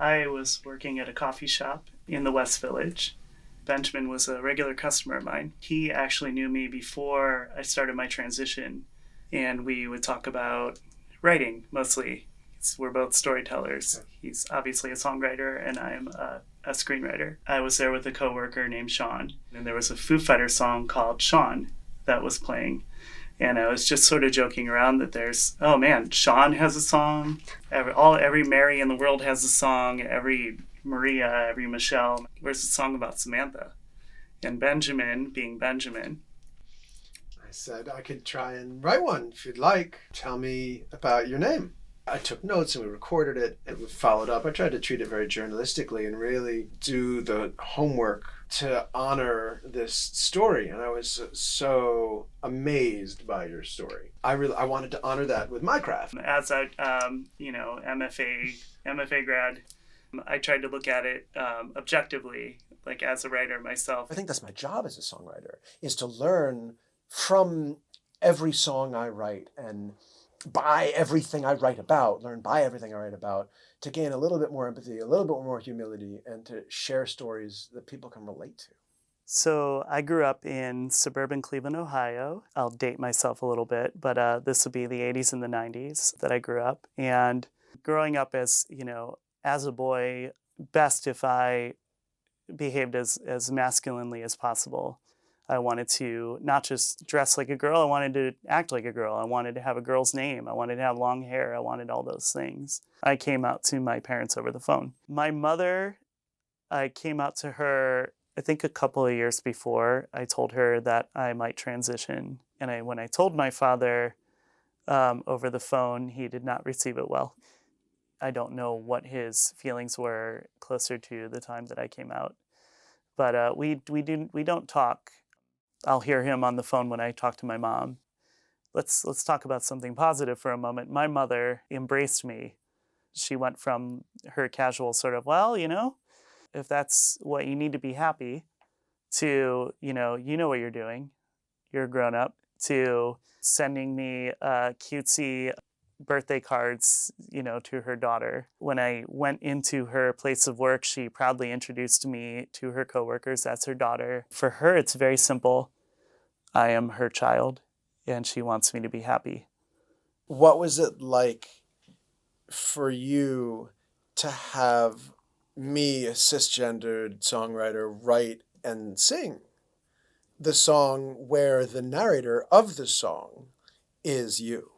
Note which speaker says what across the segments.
Speaker 1: I was working at a coffee shop in the West Village. Benjamin was a regular customer of mine. He actually knew me before I started my transition, and we would talk about writing mostly. We're both storytellers. He's obviously a songwriter, and I am a screenwriter. I was there with a coworker named Sean, and there was a Foo Fighters song called Sean that was playing. And I was just sort of joking around that there's, oh man, Sean has a song. Every Mary in the world has a song. Every Maria, every Michelle. Where's the song about Samantha? And Benjamin, being Benjamin.
Speaker 2: I said I could try and write one if you'd like. Tell me about your name. I took notes and we recorded it and we followed up. I tried to treat it very journalistically and really do the homework to honor this story. And I was so amazed by your story. I wanted to honor that with my craft.
Speaker 1: As a MFA grad, I tried to look at it objectively, like as a writer myself.
Speaker 2: I think that's my job as a songwriter, is to learn from every song I write and by everything I write about, to gain a little bit more empathy, a little bit more humility, and to share stories that people can relate to.
Speaker 1: So I grew up in suburban Cleveland, Ohio. I'll date myself a little bit, but this would be the 80s and the 90s that I grew up. And growing up as a boy, best if I behaved as masculinely as possible. I wanted to not just dress like a girl, I wanted to act like a girl. I wanted to have a girl's name. I wanted to have long hair. I wanted all those things. I came out to my parents over the phone. My mother, I came out to her, I think a couple of years before. I told her that I might transition. And when I told my father over the phone, he did not receive it well. I don't know what his feelings were closer to the time that I came out. But we don't talk. I'll hear him on the phone when I talk to my mom. Let's talk about something positive for a moment. My mother embraced me. She went from her casual sort of, well, if that's what you need to be happy, to, you know what you're doing. You're a grown up, to sending me cutesy birthday cards, to her daughter. When I went into her place of work, she proudly introduced me to her coworkers. That's her daughter. For her, it's very simple. I am her child, and she wants me to be happy.
Speaker 2: What was it like for you to have me, a cisgendered songwriter, write and sing the song where the narrator of the song is you?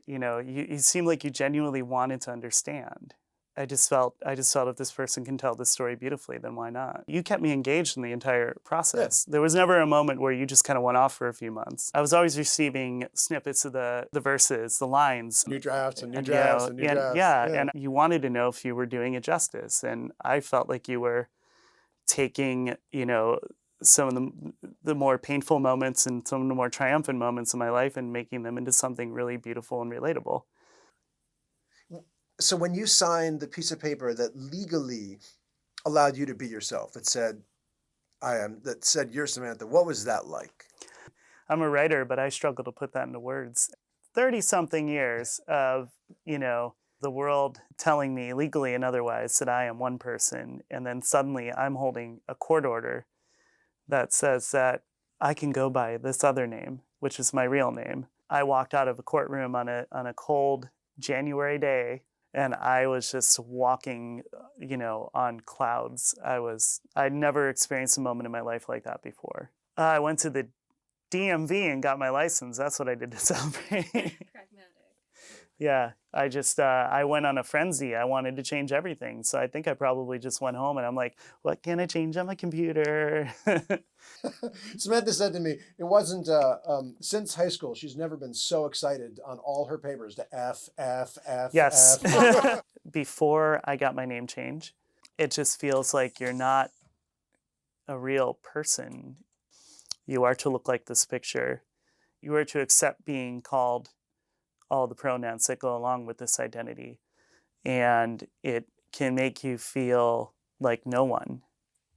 Speaker 1: You seem like you genuinely wanted to understand. I just felt if this person can tell this story beautifully, then why not? You kept me engaged in the entire process. Yeah. There was never a moment where you just kind of went off for a few months. I was always receiving snippets of the verses, the lines.
Speaker 2: New drafts and new drafts and new drafts.
Speaker 1: Yeah, and you wanted to know if you were doing it justice. And I felt like you were taking, some of the more painful moments and some of the more triumphant moments in my life and making them into something really beautiful and relatable.
Speaker 2: So when you signed the piece of paper that legally allowed you to be yourself, that said you're Samantha, what was that like?
Speaker 1: I'm a writer, but I struggle to put that into words. 30-something years of, the world telling me legally and otherwise that I am one person, and then suddenly I'm holding a court order that says that I can go by this other name, which is my real name. I walked out of a courtroom on a cold January day, and I was just walking, on clouds. I'd never experienced a moment in my life like that before. I went to the DMV and got my license. That's what I did to celebrate.
Speaker 3: Pragmatic.
Speaker 1: Yeah, I went on a frenzy. I wanted to change everything. So I think I probably just went home and I'm like, what can I change on my computer?
Speaker 2: Samantha said to me, it wasn't, since high school, she's never been so excited on all her papers to F.
Speaker 1: Yes. Before I got my name change, it just feels like you're not a real person. You are to look like this picture. You are to accept being called all the pronouns that go along with this identity. And it can make you feel like no one.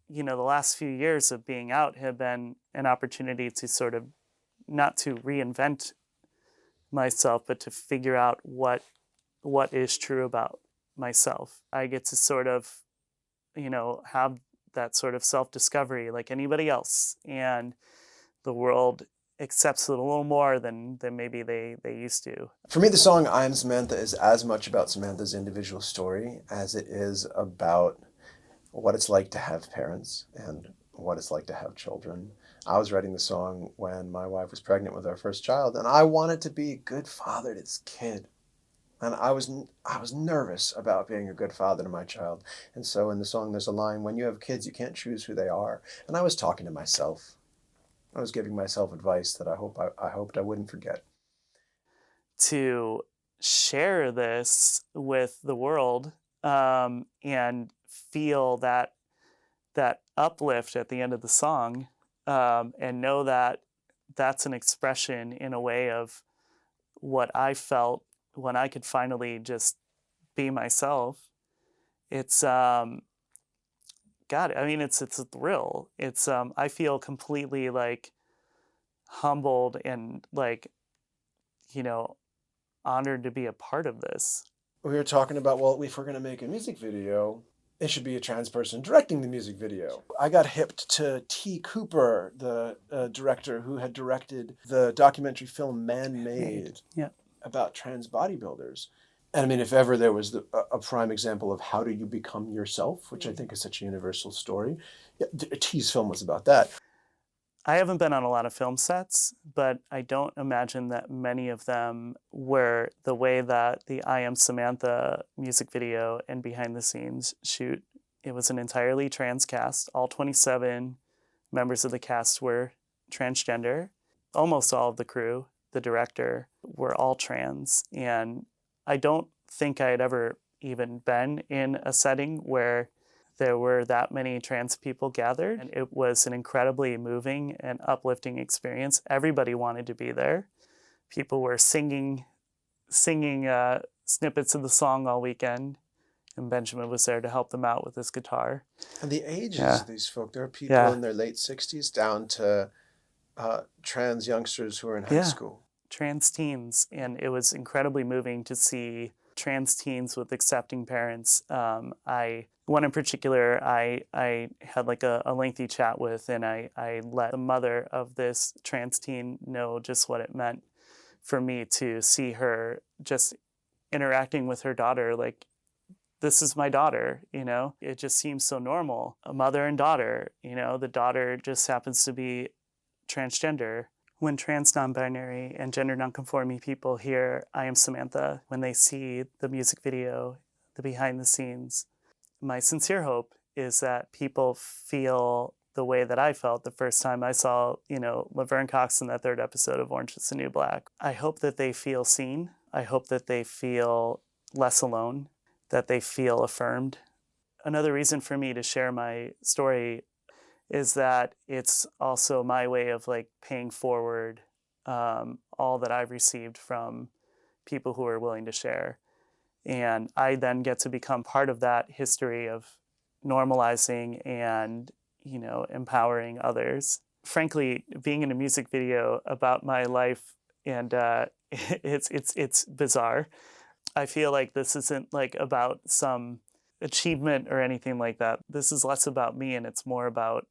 Speaker 1: The last few years of being out have been an opportunity to sort of not to reinvent myself, but to figure out what is true about myself. I get to sort of, have that sort of self-discovery like anybody else, and the world accepts it a little more than maybe they used to.
Speaker 2: For me, the song I Am Samantha is as much about Samantha's individual story as it is about what it's like to have parents and what it's like to have children. I was writing the song when my wife was pregnant with our first child, and I wanted to be a good father to this kid. And I was nervous about being a good father to my child. And so in the song, there's a line, when you have kids, you can't choose who they are. And I was talking to myself. I was giving myself advice that I hoped I wouldn't forget.
Speaker 1: To share this with the world, and feel that uplift at the end of the song, and know that that's an expression in a way of what I felt when I could finally just be myself. It's God, I mean, it's a thrill. It's I feel completely like humbled and like, you know, honored to be a part of this.
Speaker 2: We were talking about, well, if we're going to make a music video, it should be a trans person directing the music video. I got hipped to T. Cooper, the director who had directed the documentary film Man Made
Speaker 1: Yeah.
Speaker 2: about trans bodybuilders. And I mean, if ever there was a prime example of how do you become yourself, which I think is such a universal story, yeah, T's film was about that.
Speaker 1: I haven't been on a lot of film sets, but I don't imagine that many of them were the way that the I Am Samantha music video and behind the scenes shoot. It was an entirely trans cast. All 27 members of the cast were transgender. Almost all of the crew, the director, were all trans. And I don't think I had ever even been in a setting where there were that many trans people gathered. And it was an incredibly moving and uplifting experience. Everybody wanted to be there. People were singing snippets of the song all weekend, and Benjamin was there to help them out with his guitar.
Speaker 2: And the ages
Speaker 1: Yeah.
Speaker 2: of these folk, there are people
Speaker 1: Yeah.
Speaker 2: in their late 60s down to trans youngsters who are in high school.
Speaker 1: Trans teens, and it was incredibly moving to see trans teens with accepting parents. I one in particular, I had like a lengthy chat with, and I let the mother of this trans teen know just what it meant for me to see her just interacting with her daughter like, this is my daughter, It just seems so normal. A mother and daughter, the daughter just happens to be transgender. When trans, non-binary, and gender non-conforming people hear I Am Samantha, when they see the music video, the behind the scenes, my sincere hope is that people feel the way that I felt the first time I saw, Laverne Cox in that third episode of Orange is the New Black. I hope that they feel seen. I hope that they feel less alone, that they feel affirmed. Another reason for me to share my story is that it's also my way of like paying forward all that I've received from people who are willing to share. And I then get to become part of that history of normalizing and, empowering others. Frankly, being in a music video about my life, and it's bizarre. I feel like this isn't like about some achievement or anything like that. This is less about me, and it's more about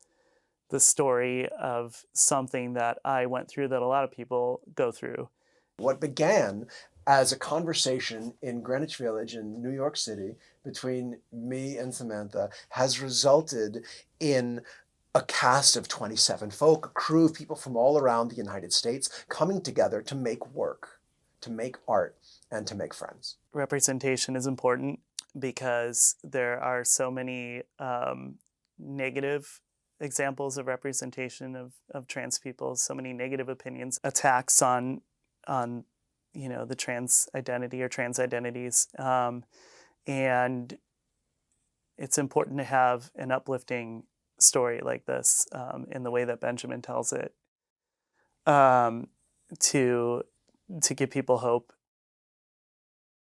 Speaker 1: the story of something that I went through that a lot of people go through.
Speaker 2: What began as a conversation in Greenwich Village in New York City between me and Samantha has resulted in a cast of 27 folk, a crew of people from all around the United States coming together to make work, to make art, and to make friends.
Speaker 1: Representation is important because there are so many negative examples of representation of trans people, so many negative opinions, attacks on the trans identity or trans identities, and it's important to have an uplifting story like this, in the way that Benjamin tells it, to give people hope